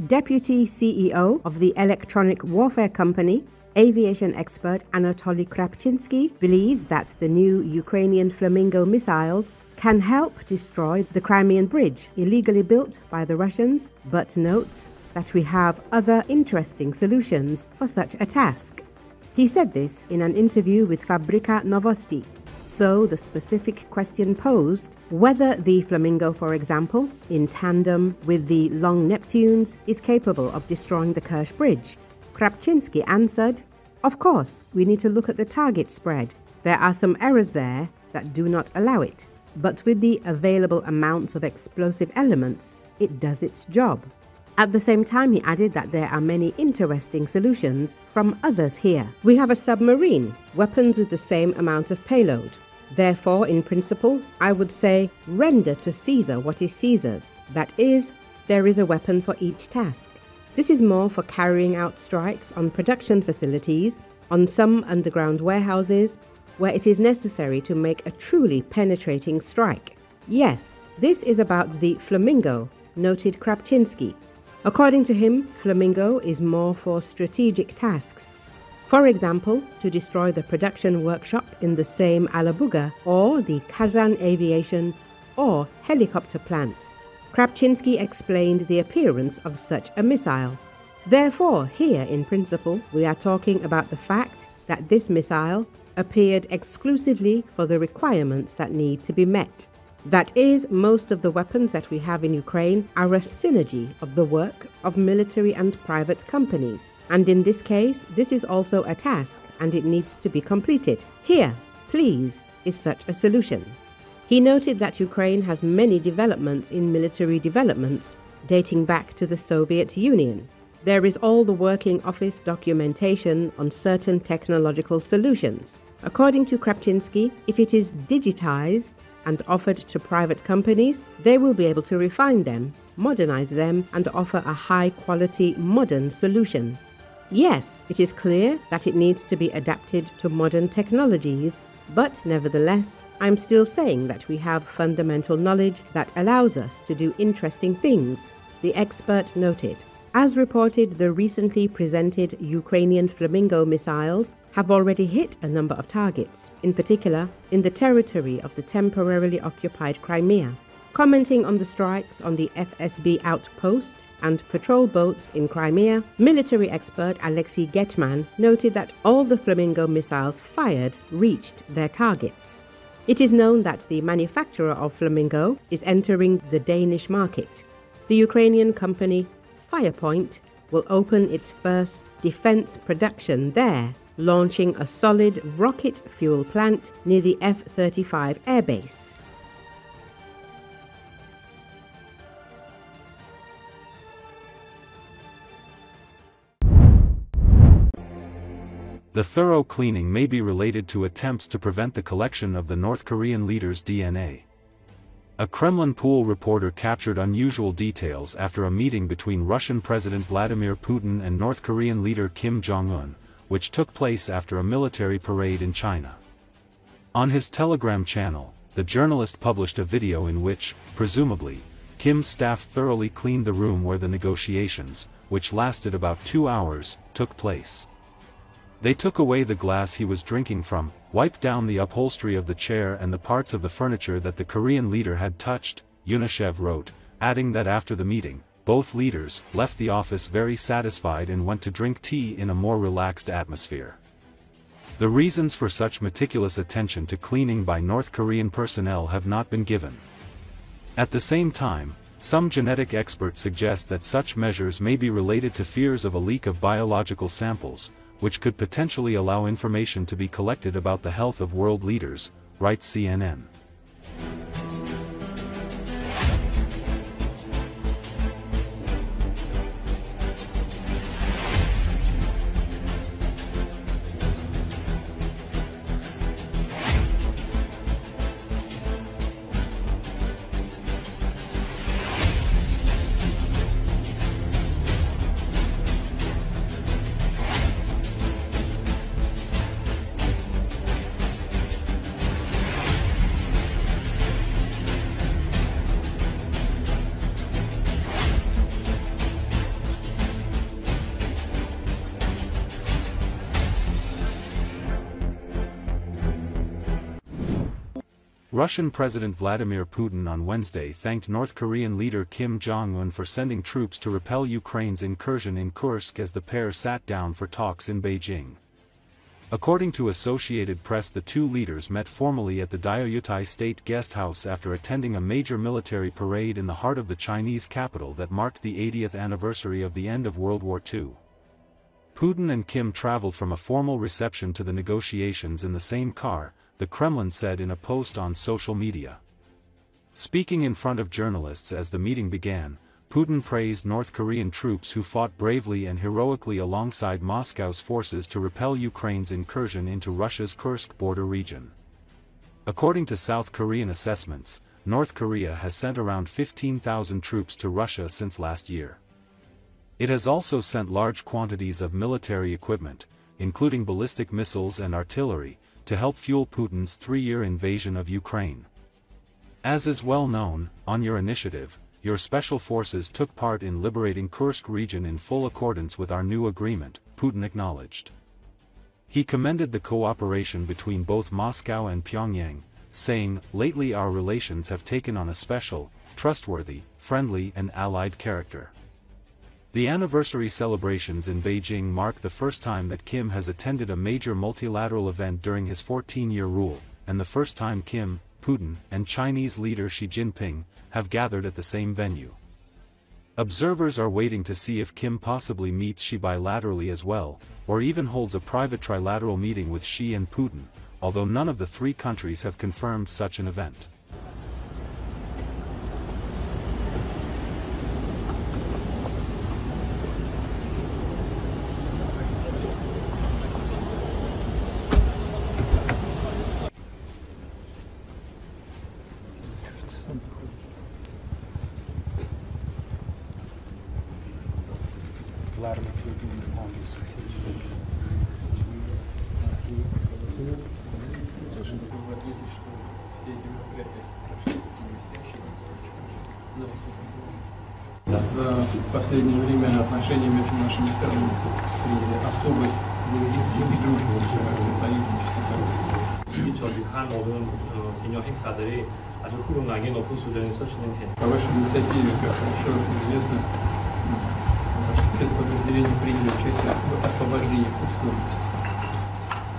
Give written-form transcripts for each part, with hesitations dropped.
Deputy CEO of the electronic warfare company, aviation expert Anatoly Khrapchinsky believes that the new Ukrainian Flamingo missiles can help destroy the Crimean Bridge illegally built by the Russians, but notes that we have other interesting solutions for such a task. He said this in an interview with Fabrika Novostey. So the specific question posed, whether the Flamingo, for example, in tandem with the Long Neptunes, is capable of destroying the Kerch Bridge. Khrapchinsky answered, "Of course, we need to look at the target spread. There are some errors there that do not allow it. But with the available amounts of explosive elements, it does its job." At the same time, he added that there are many interesting solutions from others here. We have a submarine, weapons with the same amount of payload. Therefore, in principle, I would say render to Caesar what is Caesar's. That is, there is a weapon for each task. This is more for carrying out strikes on production facilities, on some underground warehouses, where it is necessary to make a truly penetrating strike. Yes, this is about the Flamingo, noted Khrapchinsky. According to him, Flamingo is more for strategic tasks. For example, to destroy the production workshop in the same Bucha or the Kazan aviation or helicopter plants. Khrapchinsky explained the appearance of such a missile. Therefore, here in principle, we are talking about the fact that this missile appeared exclusively for the requirements that need to be met. That is, most of the weapons that we have in Ukraine are a synergy of the work of military and private companies. And in this case, this is also a task and it needs to be completed. Here, please, is such a solution. He noted that Ukraine has many developments in military developments dating back to the Soviet Union. There is all the working office documentation on certain technological solutions. According to Khrapchinsky, if it is digitized and offered to private companies, they will be able to refine them, modernize them, and offer a high-quality, modern solution. Yes, it is clear that it needs to be adapted to modern technologies, but nevertheless, I'm still saying that we have fundamental knowledge that allows us to do interesting things, the expert noted. As reported, the recently presented Ukrainian Flamingo missiles have already hit a number of targets, in particular in the territory of the temporarily occupied Crimea. Commenting on the strikes on the FSB outpost and patrol boats in Crimea, military expert Alexei Getman noted that all the Flamingo missiles fired reached their targets. It is known that the manufacturer of Flamingo is entering the Danish market. The Ukrainian company Firepoint will open its first defense production there, launching a solid rocket fuel plant near the F-35 airbase. The thorough cleaning may be related to attempts to prevent the collection of the North Korean leader's DNA. A Kremlin pool reporter captured unusual details after a meeting between Russian President Vladimir Putin and North Korean leader Kim Jong-un, which took place after a military parade in China. On his Telegram channel, the journalist published a video in which, presumably, Kim's staff thoroughly cleaned the room where the negotiations, which lasted about 2 hours, took place. They took away the glass he was drinking from, wiped down the upholstery of the chair and the parts of the furniture that the Korean leader had touched, Yunishev wrote, adding that after the meeting, both leaders left the office very satisfied and went to drink tea in a more relaxed atmosphere. The reasons for such meticulous attention to cleaning by North Korean personnel have not been given. At the same time, some genetic experts suggest that such measures may be related to fears of a leak of biological samples, which could potentially allow information to be collected about the health of world leaders, writes CNN. Russian President Vladimir Putin on Wednesday thanked North Korean leader Kim Jong-un for sending troops to repel Ukraine's incursion in Kursk as the pair sat down for talks in Beijing. According to Associated Press, the two leaders met formally at the Diaoyutai State Guest House after attending a major military parade in the heart of the Chinese capital that marked the 80th anniversary of the end of World War II. Putin and Kim traveled from a formal reception to the negotiations in the same car, the Kremlin said in a post on social media. Speaking in front of journalists as the meeting began, Putin praised North Korean troops who fought bravely and heroically alongside Moscow's forces to repel Ukraine's incursion into Russia's Kursk border region. According to South Korean assessments, North Korea has sent around 15,000 troops to Russia since last year. It has also sent large quantities of military equipment, including ballistic missiles and artillery, to help fuel Putin's three-year invasion of Ukraine. As is well known, on your initiative, your special forces took part in liberating Kursk region in full accordance with our new agreement, Putin acknowledged. He commended the cooperation between both Moscow and Pyongyang, saying, "Lately our relations have taken on a special, trustworthy, friendly and allied character." The anniversary celebrations in Beijing mark the first time that Kim has attended a major multilateral event during his 14-year rule, and the first time Kim, Putin, and Chinese leader Xi Jinping have gathered at the same venue. Observers are waiting to see if Kim possibly meets Xi bilaterally as well, or even holds a private trilateral meeting with Xi and Putin, although none of the three countries have confirmed such an event. За последнее время отношения между нашими странами приняли особый дружбу, союзничество. 조직한 모든 기념 행사들이 아주 훌륭하게 높은 수준에서 진행했습니다. По вашей инициативе, как хорошо известно, наши спецподразделения приняли участие в освобождении Курской области.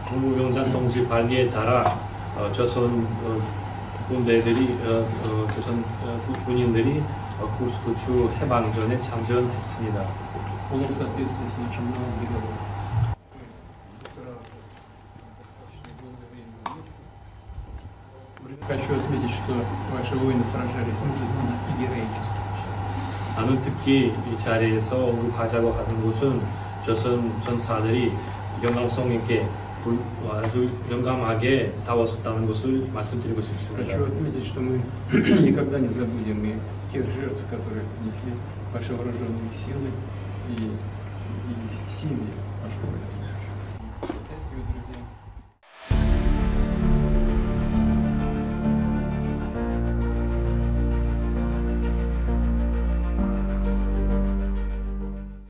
국무위원장 동지 발의에 따라 조선 군대들이 조선 군인들이 구스쿠추 해방전에 참전했습니다. В соответствии с нашим новым договором. Хочу отметить, что ваши воины сражались мужественно и героически. 나는 특히 이 자리에서 언급하자고 하는 것은 조선 전사들이 영광성 있게 아주 용감하게 싸웠다는 것을 말씀드리고 싶습니다. Хочу отметить, что мы никогда не забудем тех жертв, которые принесли ваши вооруженные силы и семьи.